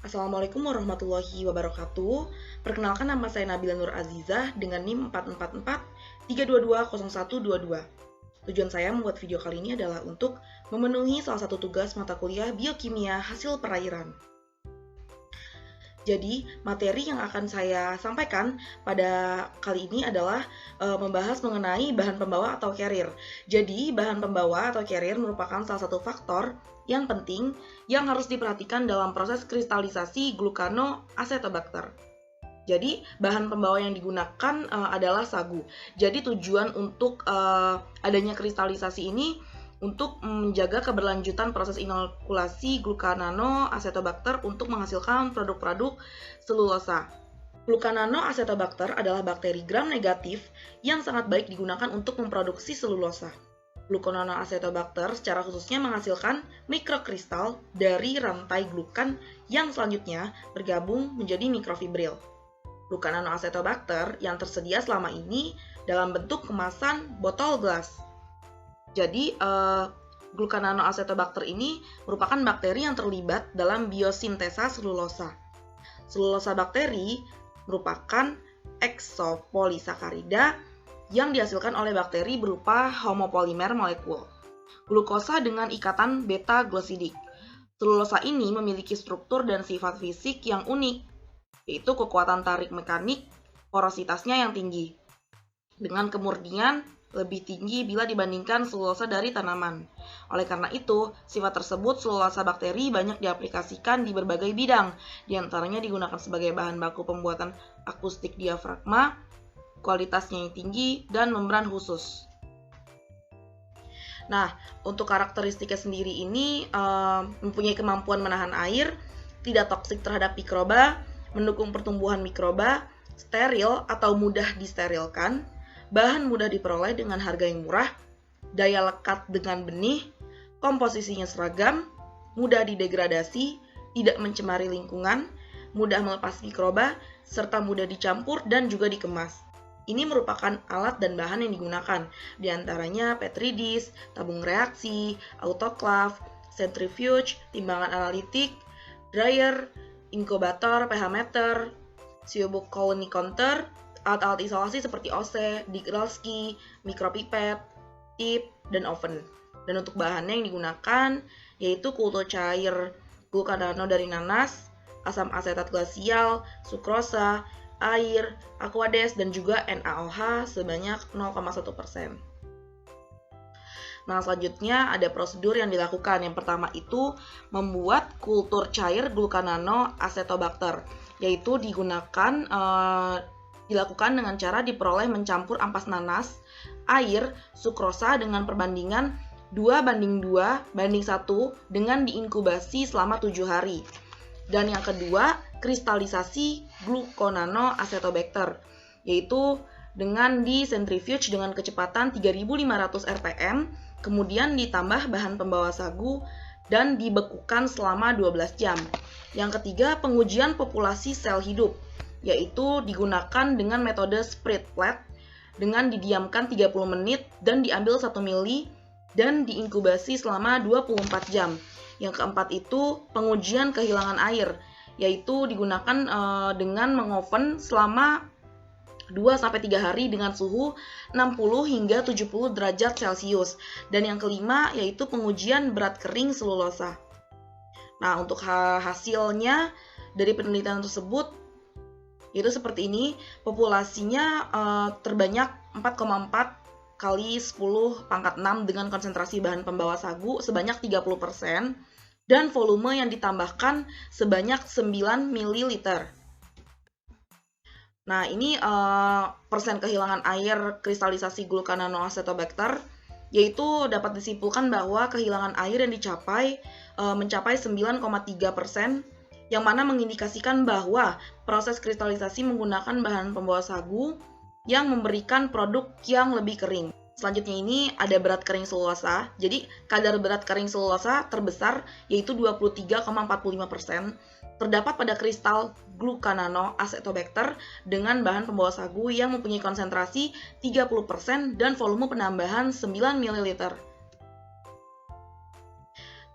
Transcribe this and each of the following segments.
Assalamualaikum warahmatullahi wabarakatuh. Perkenalkan, nama saya Nabila Nur Azizah dengan NIM 444-322-0122. Tujuan saya membuat video kali ini adalah untuk memenuhi salah satu tugas mata kuliah biokimia hasil perairan. Jadi, materi yang akan saya sampaikan pada kali ini adalah membahas mengenai bahan pembawa atau carrier. Jadi, bahan pembawa atau carrier merupakan salah satu faktor yang penting yang harus diperhatikan dalam proses kristalisasi glukanoacetobacter. Jadi, bahan pembawa yang digunakan adalah sagu. Jadi, tujuan untuk adanya kristalisasi ini untuk menjaga keberlanjutan proses inokulasi glucananoacetobacter untuk menghasilkan produk-produk selulosa. Glucananoacetobacter adalah bakteri gram negatif yang sangat baik digunakan untuk memproduksi selulosa. Glucananoacetobacter secara khususnya menghasilkan mikrokristal dari rantai glukan yang selanjutnya bergabung menjadi mikrofibril. Glucananoacetobacter yang tersedia selama ini dalam bentuk kemasan botol gelas. Jadi, Glucananoacetobacter ini merupakan bakteri yang terlibat dalam biosintesa selulosa. Selulosa bakteri merupakan eksopolisakarida yang dihasilkan oleh bakteri berupa homopolimer molekul glukosa dengan ikatan beta-glosidik. Selulosa ini memiliki struktur dan sifat fisik yang unik, yaitu kekuatan tarik mekanik, porositasnya yang tinggi, dengan kemurnian lebih tinggi bila dibandingkan selulosa dari tanaman. Oleh karena itu, sifat tersebut selulosa bakteri banyak diaplikasikan di berbagai bidang, di antaranya digunakan sebagai bahan baku pembuatan akustik diafragma, kualitasnya yang tinggi, dan membran khusus. Nah, untuk karakteristiknya sendiri ini mempunyai kemampuan menahan air, tidak toksik terhadap mikroba, mendukung pertumbuhan mikroba, steril atau mudah disterilkan, bahan mudah diperoleh dengan harga yang murah, daya lekat dengan benih, komposisinya seragam, mudah didegradasi, tidak mencemari lingkungan, mudah melepas mikroba, serta mudah dicampur dan juga dikemas. Ini merupakan alat dan bahan yang digunakan, di antaranya petri dish, tabung reaksi, autoclave, centrifuge, timbangan analitik, dryer, inkubator, pH meter, Seobook colony counter, alat-alat isolasi seperti OC, Digralski, mikropipet, tip, dan oven. Dan untuk bahannya yang digunakan yaitu kultur cair glucanano dari nanas, asam asetat glasial, sukrosa, air, aquades, dan juga NaOH sebanyak 0,1%. Nah, selanjutnya ada prosedur yang dilakukan. Yang pertama itu membuat kultur cair glucananoacetobacter, yaitu dilakukan dengan cara diperoleh mencampur ampas nanas, air, sukrosa dengan perbandingan 2:2:1 dengan diinkubasi selama 7 hari. Dan yang kedua, kristalisasi glucananoacetobacter, yaitu dengan disentrifuge dengan kecepatan 3.500 rpm, kemudian ditambah bahan pembawa sagu dan dibekukan selama 12 jam. Yang ketiga, pengujian populasi sel hidup, yaitu digunakan dengan metode spread plate dengan didiamkan 30 menit dan diambil 1 mili dan diinkubasi selama 24 jam. Yang keempat itu pengujian kehilangan air, yaitu digunakan dengan mengoven selama 2-3 hari dengan suhu 60 hingga 70 derajat Celcius. Dan yang kelima yaitu pengujian berat kering selulosa. Nah, untuk hasilnya dari penelitian tersebut yaitu seperti ini, populasinya terbanyak 4,4 kali 10 pangkat 6 dengan konsentrasi bahan pembawa sagu sebanyak 30% dan volume yang ditambahkan sebanyak 9 ml. Nah, ini persen kehilangan air kristalisasi glucananoacetobacter, yaitu dapat disimpulkan bahwa kehilangan air yang dicapai mencapai 9,3%, yang mana mengindikasikan bahwa proses kristalisasi menggunakan bahan pembawa sagu yang memberikan produk yang lebih kering. Selanjutnya ini ada berat kering selulosa. Jadi kadar berat kering selulosa terbesar yaitu 23,45% terdapat pada kristal glucananoacetobacter dengan bahan pembawa sagu yang mempunyai konsentrasi 30% dan volume penambahan 9 ml.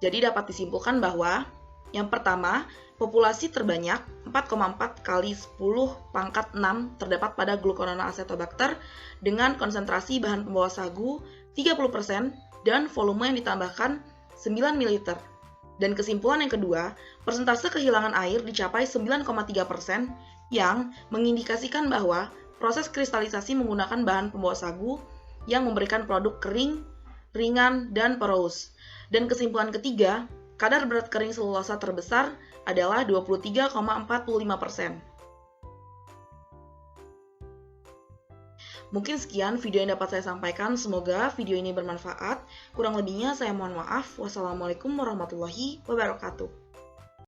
Jadi dapat disimpulkan bahwa Yang pertama, populasi terbanyak 4,4 kali 10 pangkat 6 terdapat pada Glucoronnoacetobacter dengan konsentrasi bahan pembawa sagu 30% dan volume yang ditambahkan 9 ml. Dan kesimpulan yang kedua, persentase kehilangan air dicapai 9,3% yang mengindikasikan bahwa proses kristalisasi menggunakan bahan pembawa sagu yang memberikan produk kering, ringan, dan porous. Dan kesimpulan ketiga, kadar berat kering selulosa terbesar adalah 23,45%. Mungkin sekian video yang dapat saya sampaikan. Semoga video ini bermanfaat. Kurang lebihnya saya mohon maaf. Wassalamualaikum warahmatullahi wabarakatuh.